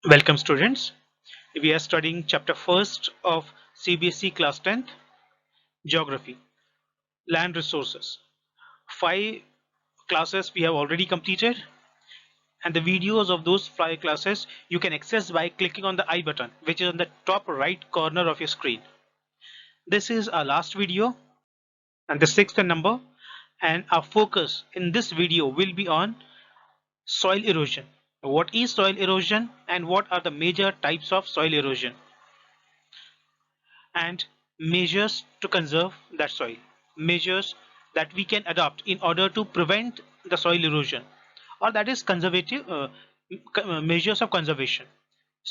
Welcome students. We are studying chapter first of CBSE class 10th Geography, Land Resources. 5 classes we have already completed, and the videos of those 5 classes you can access by clicking on the I button, which is on the top right corner of your screen. This is our last video and the sixth number, and our focus in this video will be on soil erosion. What is soil erosion and what are the major types of soil erosion? And measures to conserve that soil, measures that we can adopt in order to prevent the soil erosion, or that is conservative measures of conservation.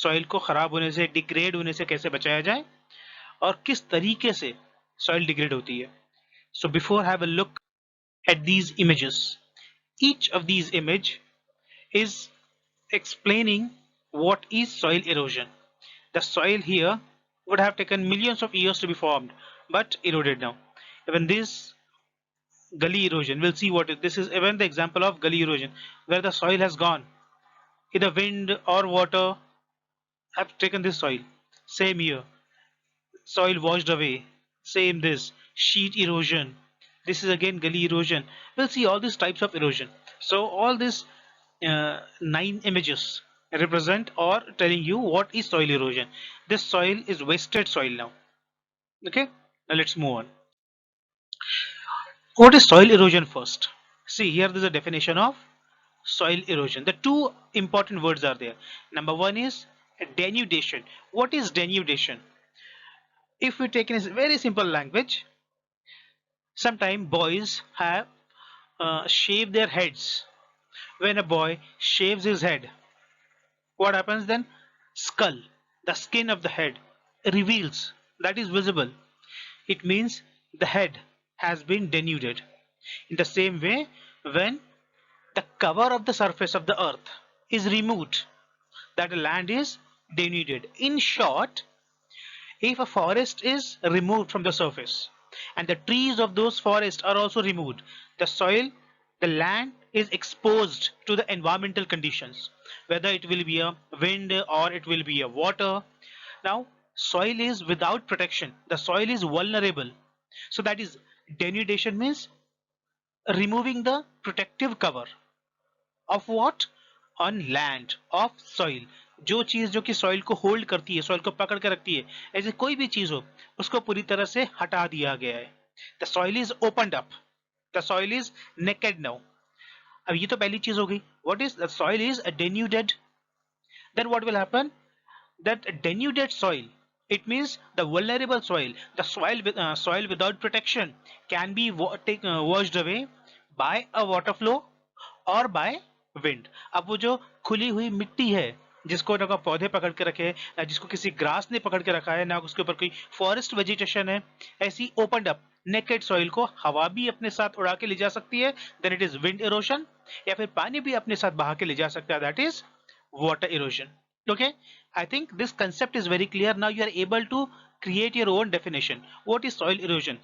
Soil को खराब होने से degrade होने से कैसे बचाया जाए और किस तरीके से सॉइल डिग्रेड होती है. So before have a look at these images. Each of these image is explaining what is soil erosion. The soil here would have taken millions of years to be formed, but eroded now. Even this gully erosion, we'll see what this is. Even the example of gully erosion, where the soil has gone. Either wind or water have taken this soil. Same here, soil washed away. Same this, sheet erosion. This is again gully erosion. We'll see all these types of erosion. So all these 9 images represent or telling you what is soil erosion. This soil is wasted soil now. Okay, now let's move on. What is soil erosion first? See, here there's a definition of soil erosion. The two important words are there. Number one is denudation. What is denudation? If we take in a very simple language, sometimes boys have shaved their heads. When a boy shaves his head, what happens then? Skull, the skin of the head, reveals, that is visible. It means the head has been denuded. In the same way, when the cover of the surface of the earth is removed, that land is denuded. In short, if a forest is removed from the surface and the trees of those forests are also removed, the soil, the land is exposed to the environmental conditions, whether it will be a wind or it will be a water. Now, soil is without protection, the soil is vulnerable. So that is denudation, means removing the protective cover of what? On land, of soil. जो चीज जो कि soil को hold करती है, soil को पकड़ के रखती है, ऐसे कोई भी चीज हो, उसको पूरी तरह से हटा दिया गया है. The soil is opened up, the soil is naked now. अब ये तो पहली चीज हो गई. What is the soil is denuded. Then what will happen? That denuded soil, it means the vulnerable soil, the soil soil without protection can be washed away by a water flow और by wind. अब वो जो खुली हुई मिट्टी है, जिसको ना पौधे पकड़ के रखे, ना जिसको किसी ग्रास ने पकड़ के रखा है, ना उसके ऊपर कोई फॉरेस्ट वेजिटेशन है, ऐसी ओपनड अप नेकेड सॉइल को हवा भी अपने साथ उड़ा के ले जा सकती है, then it is wind erosion. या फिर पानी भी अपने साथ बहा के ले जा सकता है, that is water erosion. Okay, I think this concept is very clear. Now you are able to create your own definition. What is soil erosion?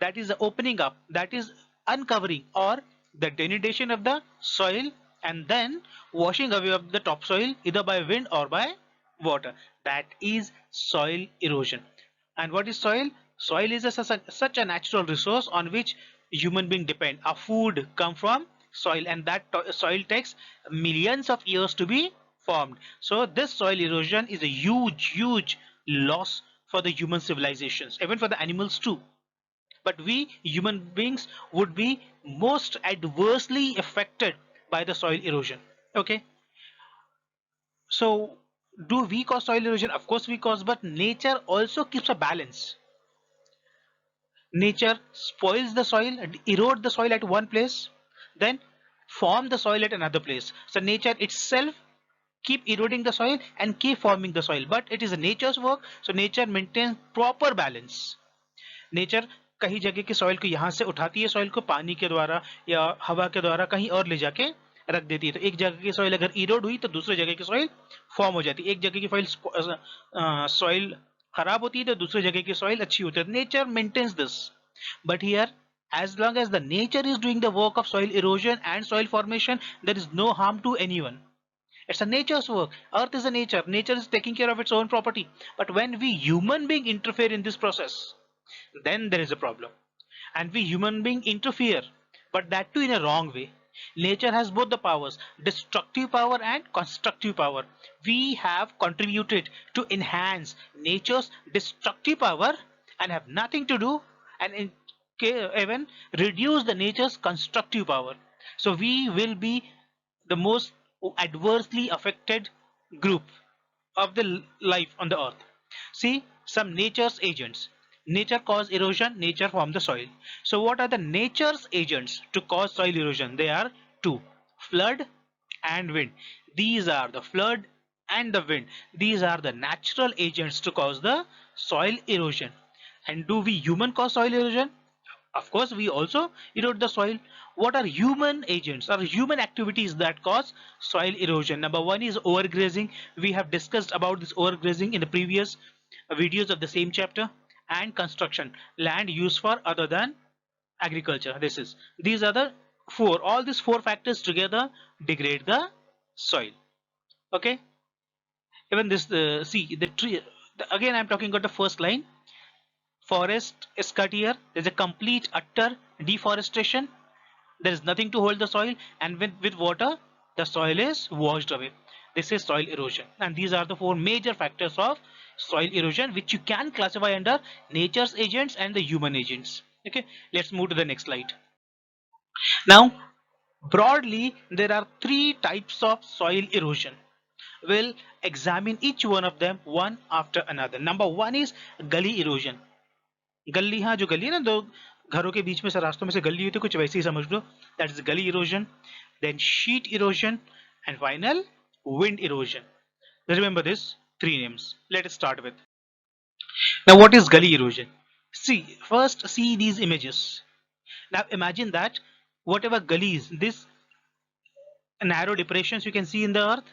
That is the opening up, that is uncovering or the denudation of the soil and then washing away of the topsoil either by wind or by water. That is soil erosion. And what is soil? Soil is such a natural resource on which human being depend. Our food come from soil, and that soil takes millions of years to be formed. So this soil erosion is a huge loss for the human civilizations, even for the animals too. But we human beings would be most adversely affected by the soil erosion. Okay, so do we cause soil erosion? Of course we cause, but nature also keeps a balance. Nature spoils the soil, erode the soil at one place, then form the soil at another place. So nature itself keep eroding the soil and keep forming the soil, but it is nature's work. So nature maintains proper balance. Nature कहीं जगह की soil को यहाँ से उठाती है, soil को पानी के द्वारा या हवा के द्वारा कहीं और ले जाके रख देती है. तो एक जगह की सॉइल अगर इरोड हुई तो दूसरी जगह की सॉइल फॉर्म हो जाती है. एक जगह की सॉइल खराब होती है तो दूसरी जगह की सॉइल अच्छी होती है. Nature maintains this. But here, as long as the nature is doing the work of soil erosion and soil formation, there is no harm to anyone. It's a nature's work. Earth is a nature. Nature is taking care of its own property. But when we human being interfere in this process, then there is a problem. And we human being interfere, but that too in a wrong way. Nature has both the powers, destructive power and constructive power. We have contributed to enhance nature's destructive power and have nothing to do and even reduce the nature's constructive power. So we will be the most adversely affected group of the life on the earth. See, some nature's agents. Nature cause erosion, nature form the soil. So what are the nature's agents to cause soil erosion? They are two: flood and wind. These are the flood and the wind. These are the natural agents to cause the soil erosion. And do we human cause soil erosion? Of course, we also erode the soil. What are human agents or human activities that cause soil erosion? Number one is overgrazing. We have discussed about this overgrazing in the previous videos of the same chapter. And construction, land used for other than agriculture. These are the four. All these four factors together degrade the soil. Okay. Even this, see the tree. Again, I'm talking about the first line. Forest is cut here. There's a complete utter deforestation. There is nothing to hold the soil, and with water the soil is washed away. This is soil erosion, and these are the four major factors of soil erosion, which you can classify under nature's agents and the human agents. Okay, let's move to the next slide. Now, broadly there are three types of soil erosion. We'll examine each one of them one after another. Number one is gully erosion. गली, हाँ जो गली है ना, दो घरों के बीच में से रास्तों में से गली होती है, कुछ वैसे ही समझ लो. That is gully erosion. Then sheet erosion and final wind erosion. Remember this three names. Let us start with. Now what is gully erosion? See these images. Now imagine that whatever gullies, this narrow depressions you can see in the earth.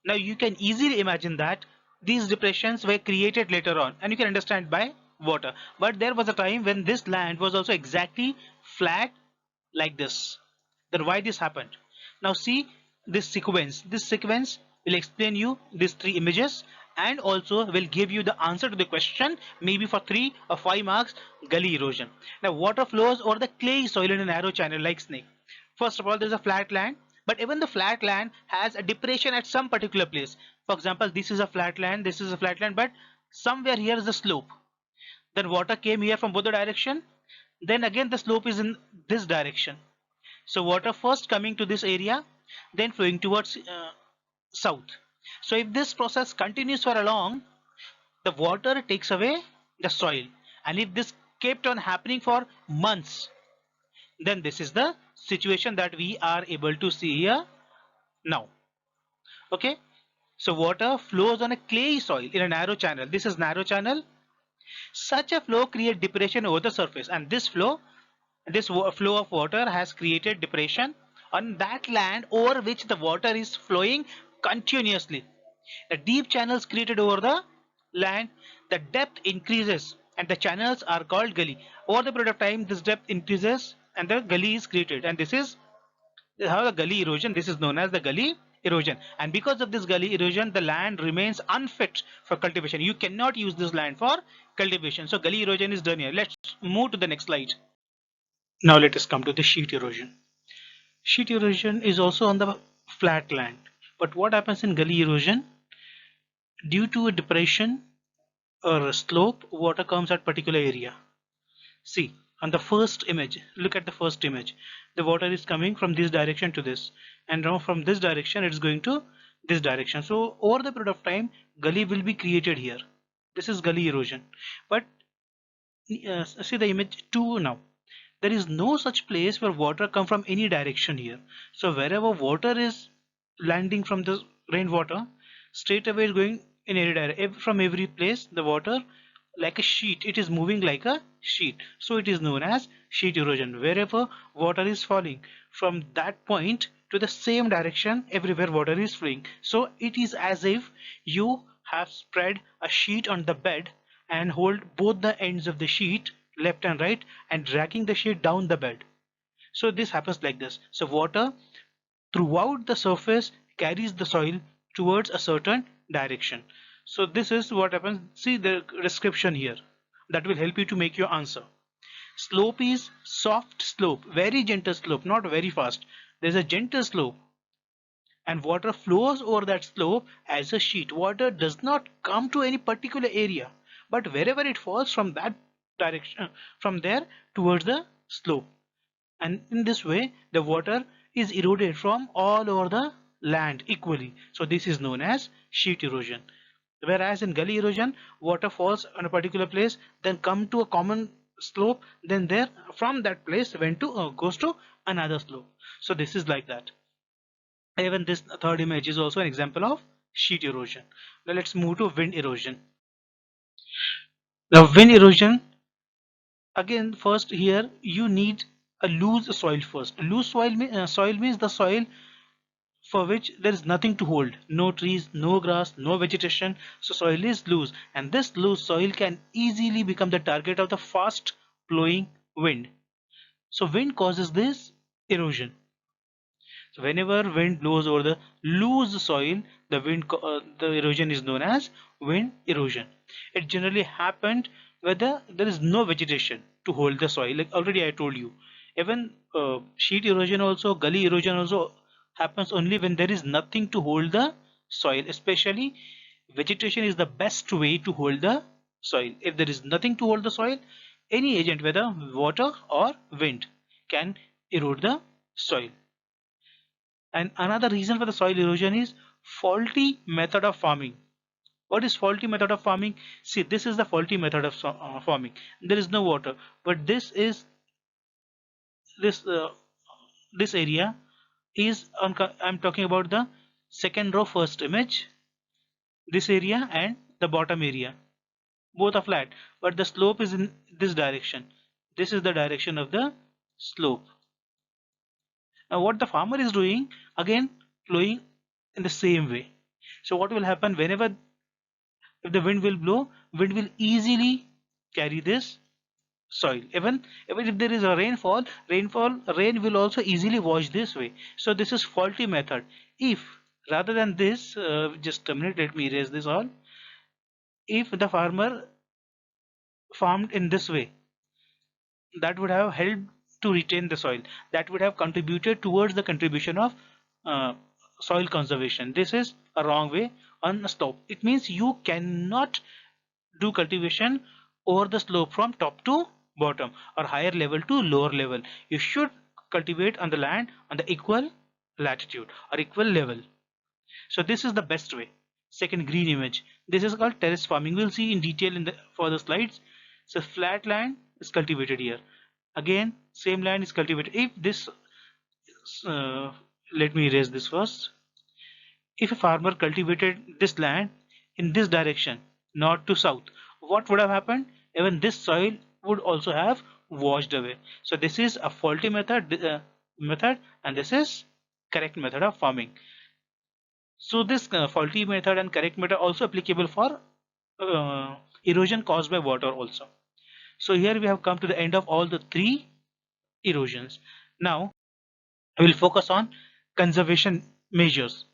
Now you can easily imagine that these depressions were created later on, and you can understand by water. But there was a time when this land was also exactly flat like this. Then why this happened? Now see this sequence. This sequence will explain you these three images and also will give you the answer to the question, maybe for 3 or 5 marks. Gully erosion. Now water flows over the clay soil in a narrow channel like snake. First of all, there's a flat land, but even the flat land has a depression at some particular place. For example, this is a flat land, this is a flat land, but somewhere here is a slope. Then water came here from both the direction. Then again the slope is in this direction. So water first coming to this area, then flowing towards south. So if this process continues for a long, the water takes away the soil. And if this kept on happening for months, then this is the situation that we are able to see here now. Okay, so water flows on a clay soil in a narrow channel. This is narrow channel. Such a flow creates depression over the surface, and this flow of water has created depression on that land over which the water is flowing continuously. The deep channels created over the land, the depth increases and the channels are called gully. Over the period of time, this depth increases and the gully is created, and this is how the gully erosion, this is known as the gully erosion. And because of this gully erosion, the land remains unfit for cultivation. You cannot use this land for cultivation. So gully erosion is done here. Let's move to the next slide. Now let us come to the sheet erosion. Sheet erosion is also on the flat land. But what happens in gully erosion? Due to a depression or a slope, water comes at particular area. See, on the first image, look at the first image. The water is coming from this direction to this, and now from this direction it's going to this direction. So over the period of time, gully will be created here. This is gully erosion. But see the image 2 now. There is no such place where water come from any direction here. So wherever water is landing from the rainwater, straight away is going in any direction. From every place, the water like a sheet, it is moving like a sheet. So it is known as sheet erosion. Wherever water is falling, from that point to the same direction, everywhere water is flowing. So it is as if you have spread a sheet on the bed and hold both the ends of the sheet, left and right, and dragging the sheet down the bed. So this happens like this. So water throughout the surface carries the soil towards a certain direction. So this is what happens. See the description here. That will help you to make your answer. Slope is soft slope, very gentle slope, not very fast. There's a gentle slope, and water flows over that slope as a sheet. Water does not come to any particular area, but wherever it falls from that direction, from there towards the slope. And in this way, the water is eroded from all over the land equally. So this is known as sheet erosion. Whereas in gully erosion, water falls on a particular place, then come to a common slope, then there from that place went to goes to another slope. So this is like that. Even this third image is also an example of sheet erosion. Now let's move to wind erosion. Now wind erosion, again first here you need a loose soil first. Loose soil means the soil for which there is nothing to hold, no trees, no grass, no vegetation. So soil is loose, and this loose soil can easily become the target of the fast blowing wind. So wind causes this erosion. So whenever wind blows over the loose soil, the erosion is known as wind erosion. It generally happened whether there is no vegetation to hold the soil. Like already I told you, even sheet erosion also, gully erosion also happens only when there is nothing to hold the soil. Especially vegetation is the best way to hold the soil. If there is nothing to hold the soil, any agent, whether water or wind, can erode the soil. And another reason for the soil erosion is faulty method of farming. What is faulty method of farming? See, this is the faulty method of farming. There is no water, but this uh, this area is on. I'm talking about the second row, first image. This area and the bottom area, both are flat, but the slope is in this direction. This is the direction of the slope. Now, what the farmer is doing, again, flowing in the same way. So what will happen whenever if the wind will blow, wind will easily carry this soil. Even if there is a rain will also easily wash this way. So this is faulty method. If rather than this, just a minute, let me erase this all. If the farmer farmed in this way, that would have helped to retain the soil. That would have contributed towards the contribution of uh, soil conservation. This is a wrong way on a slope. It means you cannot do cultivation over the slope from top to bottom or higher level to lower level. You should cultivate on the land on the equal latitude or equal level. So this is the best way. Second green image. This is called terrace farming. We'll see in detail in the further slides. So flat land is cultivated here. Again, same land is cultivated. If this, let me erase this first. If a farmer cultivated this land in this direction, north to south, what would have happened? Even this soil would also have washed away. So this is a faulty method, and this is correct method of farming. So this faulty method and correct method also applicable for erosion caused by water also. So here we have come to the end of all the three erosions. Now we will focus on conservation measures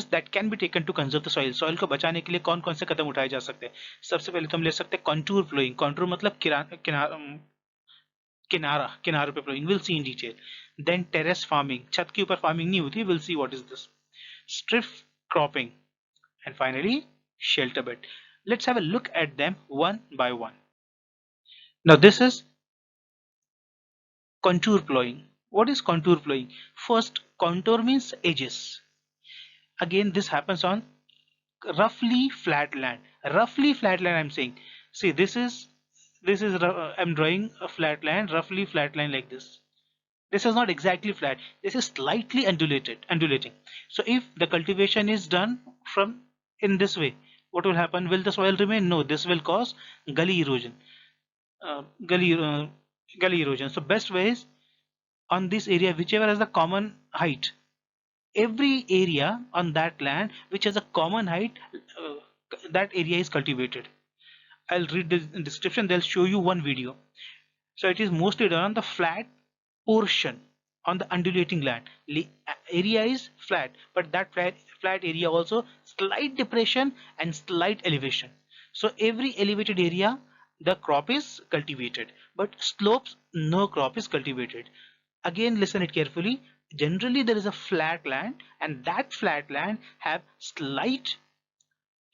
that can be taken to conserve the soil. Soil को बचाने के लिए कौन कौन से कदम उठाए जा सकते हैं? सबसे पहले तो हम ले सकते हैं contour flowing. Contour मतलब किनारे पे flowing. We'll see in detail. Then terrace farming. छत के ऊपर farming नहीं होती. We'll see what is this. Strip cropping, and finally shelter bed. Let's have a look at them one by one. Now this is contour plowing. What is contour plowing? First, contour means edges. Again, this happens on roughly flat land. Roughly flat land, I'm saying. See, this is I'm drawing a flat land, roughly flat line like this. This is not exactly flat. This is slightly undulating. So if the cultivation is done from in this way, what will happen? Will the soil remain? No, this will cause gully erosion. Uh, gully uh, Gully erosion. So best way is on this area, whichever has the common height. Every area on that land which has a common height, that area is cultivated. I'll read the description. They'll show you one video. So it is mostly done on the flat portion on the undulating land. Area is flat, but that flat area also slight depression and slight elevation. So every elevated area the crop is cultivated, but slopes no crop is cultivated. Again, listen it carefully. Generally there is a flat land, and that flat land have slight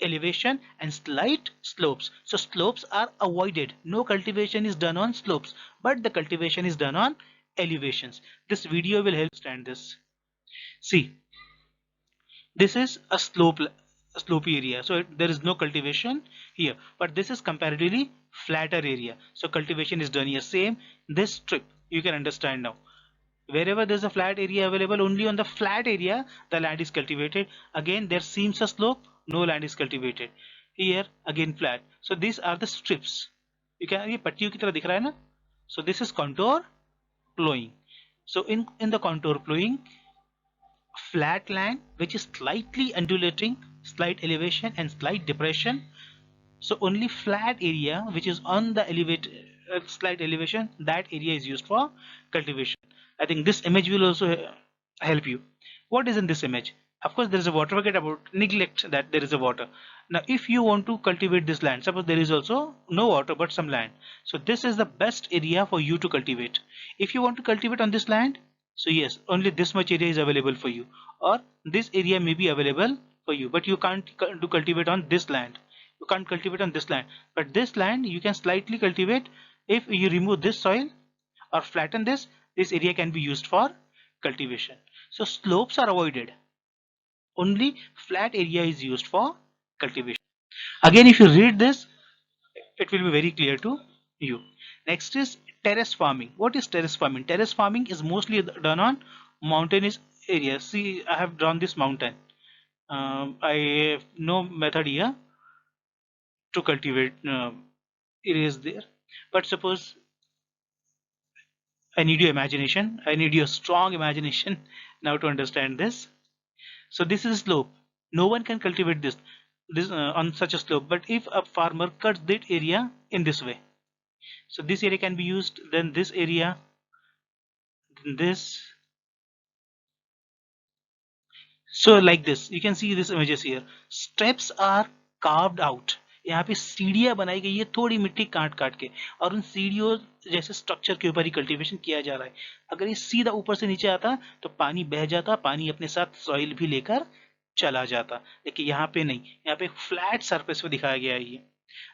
elevation and slight slopes. So slopes are avoided. No cultivation is done on slopes, but the cultivation is done on elevations. This video will help understand this. See, this is a slopey area, so there is no cultivation here, but this is comparatively flatter area, so cultivation is done here. Same this strip, you can understand now. Wherever there's a flat area available, only on the flat area the land is cultivated. Again there seems a slope, no land is cultivated. Here again flat. So these are the strips. You can, ये पट्टियों की तरह दिख रहा है ना. So this is contour plowing. So in the contour plowing, flat land which is slightly undulating, slight elevation and slight depression. So only flat area which is on the slight elevation, that area is used for cultivation. I think this image will also help you. What is in this image? Of course there is a water. Forget about, neglect that there is a water. Now if you want to cultivate this land, suppose there is also no water but some land, so this is the best area for you to cultivate. If you want to cultivate on this land, so yes, only this much area is available for you, or this area may be available for you, but you can't do cultivate on this land. You can't cultivate on this land, but this land you can slightly cultivate. If you remove this soil or flatten this area can be used for cultivation. So slopes are avoided, only flat area is used for cultivation. Again, if you read this, it will be very clear to you. Next is terrace farming. What is terrace farming? Terrace farming is mostly done on mountainous areas. See, I have drawn this mountain. I have no method here to cultivate areas there, but suppose I need your imagination. I need your strong imagination now to understand this. So this is a slope. No one can cultivate this on such a slope. But if a farmer cuts that area in this way, so this area can be used. Then this area, then this. So like this, you can see these images here. Steps are carved out. यहाँ पे सीढ़ियां बनाई गई है थोड़ी मिट्टी काट काट के, और उन सीढ़ियों जैसे स्ट्रक्चर के ऊपर ही कल्टीवेशन किया जा रहा है. अगर ये सीधा ऊपर से नीचे आता तो पानी बह जाता, पानी अपने साथ सॉइल भी लेकर चला जाता. लेकिन यहाँ पे नहीं, यहाँ पे फ्लैट सरफेस पे दिखाया गया है. ये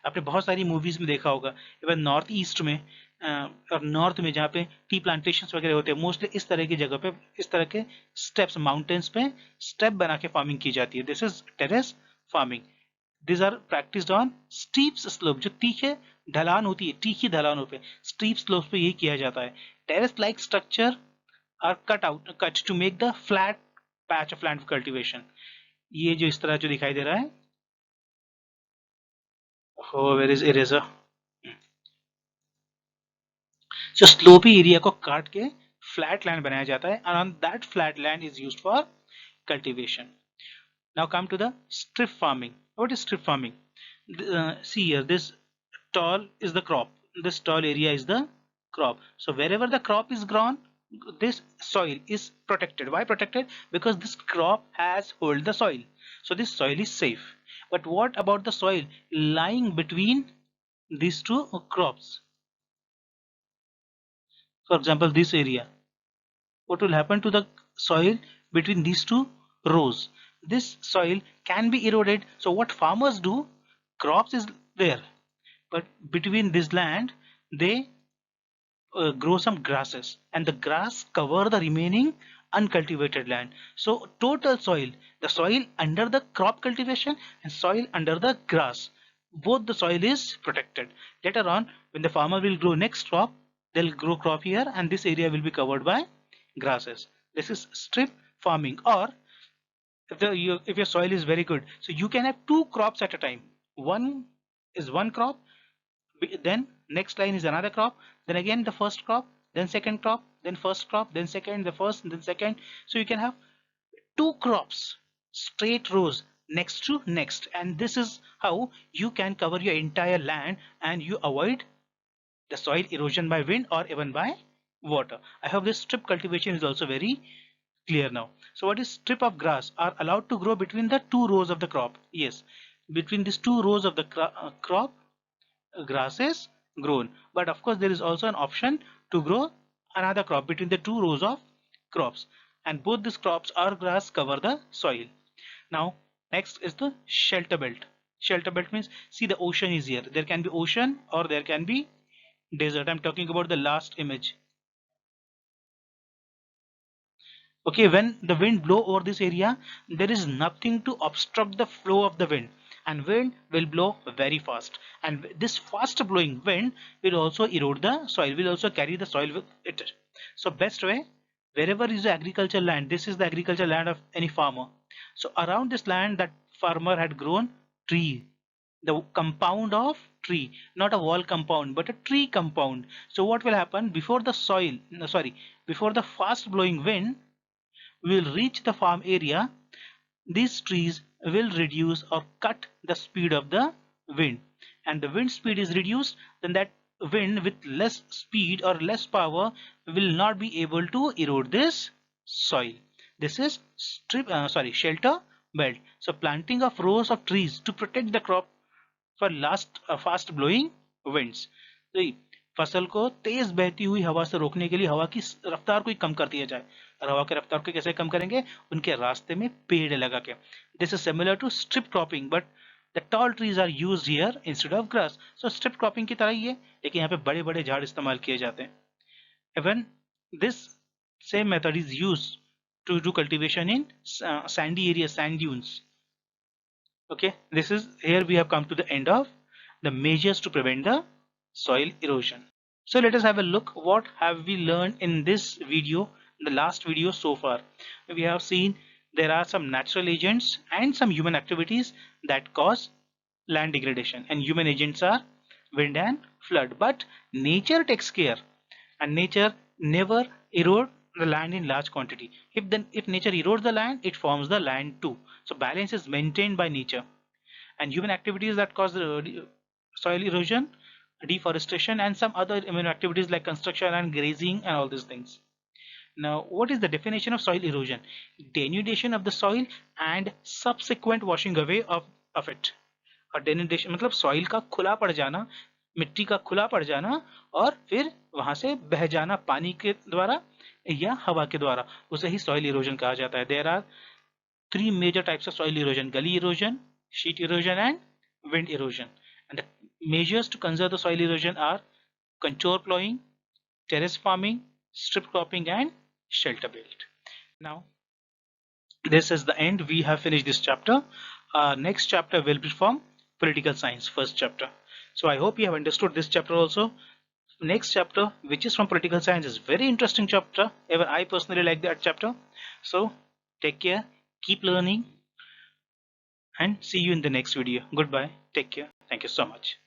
आपने बहुत सारी मूवीज में देखा होगा. इवन नॉर्थ ईस्ट में और नॉर्थ में जहाँ पे टी प्लांटेशन वगैरह होते हैं, मोस्टली इस तरह की जगह पे इस तरह के स्टेप्स, माउंटेन्स पे स्टेप बना के फार्मिंग की जाती है. This is terrace farming. These are practiced on steep slope. जो तीखे ढलान होती है, तीखी ढलानों पे, स्टीप स्लोप पे यही किया जाता है. Terrace like structure are cut to make the flat patch of land cultivation. ये जो इस तरह जो दिखाई दे रहा है, oh, where is eraser? So sloppy area को काट के फ्लैट लैंड बनाया जाता है, and on that flat land is used for cultivation. Now come to the strip farming. What is strip farming? See here, this tall is the crop. This tall area is the crop. So wherever the crop is grown, this soil is protected. Why protected? Because this crop has hold the soil. So this soil is safe. But what about the soil lying between these two crops? For example, this area. What will happen to the soil between these two rows? This soil can be eroded. So what farmers do, crops is there, but between this land they grow some grasses, and the grass cover the remaining uncultivated land. So total soil, the soil under the crop cultivation and soil under the grass, both the soil is protected. Later on, when the farmer will grow next crop, they'll grow crop here, and this area will be covered by grasses. This is strip farming. Or if your soil is very good, so you can have two crops at a time. One is one crop, then next line is another crop, then again the first crop, then second crop, then first crop, then second, the first, then second. So you can have two crops, straight rows next to next, and this is how you can cover your entire land and you avoid the soil erosion by wind or even by water. I hope this strip cultivation is also very clear now. So what is strip of grass are allowed to grow between the two rows of the crop? Yes, between these two rows of the crop, grass is grown. But of course there is also an option to grow another crop between the two rows of crops, and both these crops or grass cover the soil. Now next is the shelter belt. Shelter belt means, see, the ocean is here. There can be ocean or there can be desert. I'm talking about the last image. Okay, when the wind blow over this area, there is nothing to obstruct the flow of the wind, and wind will blow very fast, and this fast blowing wind will also erode the soil, will also carry the soil with it. So best way, wherever is the agricultural land, this is the agricultural land of any farmer. So around this land, that farmer had grown tree, the compound of tree, not a wall compound but a tree compound. So what will happen, before the soil, no, sorry, before the fast blowing wind will reach the farm area, these trees will reduce or cut the speed of the wind, and the wind speed is reduced, then that wind with less speed or less power will not be able to erode this soil. This is shelter belt. So planting of rows of trees to protect the crop for fast blowing winds. तो फसल को तेज बहती हुई हवा से रोकने के लिए हवा की रफ्तार को कम कर दिया जाए, और हवा की रफ्तार को कैसे कम करेंगे, उनके रास्ते में पेड़ लगा के. This is similar to strip cropping, but the tall trees are used here instead of grass. So strip cropping की तरह ही है, लेकिन यहाँ पे बड़े बड़े झाड़ इस्तेमाल किए जाते हैं. Even this same method is used to do cultivation in sandy areas, sand dunes. Okay, this is, here we have come to the end of the measures to prevent the soil erosion. So let us have a look what have we learned in this video, the last video so far. We have seen there are some natural agents and some human activities that cause land degradation, and human agents are wind and flood, but nature takes care, and nature never erode the land in large quantity. If nature erodes the land, it forms the land too. So balance is maintained by nature. And human activities that cause the soil erosion, deforestation, and some other human activities like construction and grazing and all these things. Now, what is the definition of soil erosion? Denudation of the soil and subsequent washing away of it. और denudation मतलब soil का खुला पड़ जाना, मिट्टी का खुला पड़ जाना, और फिर वहां से बह जाना पानी के द्वारा या हवा के द्वारा, उसे ही soil erosion कहा जाता है. There are three major types of soil erosion: gully erosion, sheet erosion, and wind erosion. And the measures to conserve the soil erosion are contour plowing, terrace farming, strip cropping, and shelter belt. Now, this is the end. We have finished this chapter. Next chapter will be from political science, first chapter. So I hope you have understood this chapter also. Next chapter, which is from political science, is very interesting chapter. Even I personally like that chapter. So take care, keep learning, and see you in the next video. Goodbye. Take care. Thank you so much.